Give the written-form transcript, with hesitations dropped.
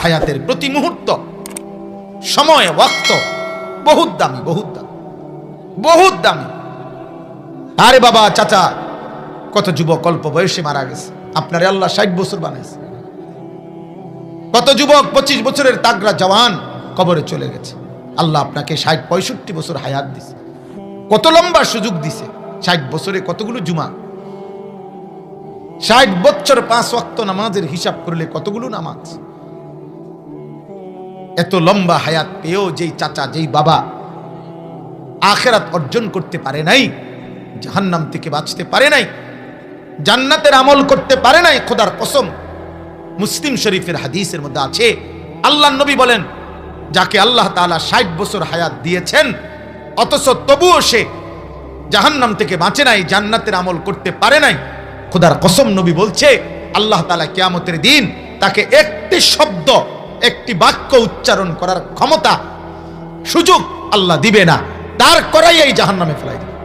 হায়াতের প্রতি মুহূর্ত, সময়, ওয়াক্ত বহুত দামি, বহুত দামি, বহুত দামি। আরে বাবা, চাচা, কত যুবক অল্প বয়সে মারা গেছে। আপনারে আল্লাহ 60 বছর বানাইছে। কত যুবক 25 বছরের তাগড়া জওয়ান কবরে চলে গেছে। আল্লাহ আপনাকে 60-65 বছর হায়াত দিছে, কত লম্বা সুযোগ দিছে। 60 বছরে কতগুলো জুমা, 60 বছর 5 ওয়াক্ত নামাজের হিসাব করলে কতগুলো নামাজ। এত লম্বা হায়াত পেয়েও যেই চাচা, যেই বাবা আখিরাত অর্জন করতে পারে নাই, জাহান্নাম থেকে বাঁচতে পারে নাই, জান্নাতের আমল করতে পারে নাই, খোদার কসম, মুসলিম শরীফের হাদিসের মধ্যে আছে, আল্লাহর নবী বলেন, যাকে আল্লাহ তাআলা 60 বছর হায়াত দিয়েছেন অথচ তবুও সে জাহান্নাম থেকে বাঁচে নাই, জান্নাতের আমল করতে পারে নাই, খোদার কসম নবী বলছে আল্লাহ তাআলা কিয়ামতের দিন তাকে একটি শব্দ, একটি বাক্য উচ্চারণ করার ক্ষমতা, সুযোগ আল্লাহ দিবে না, তার করাই এই জাহান্নামে ফেলাই দিবে।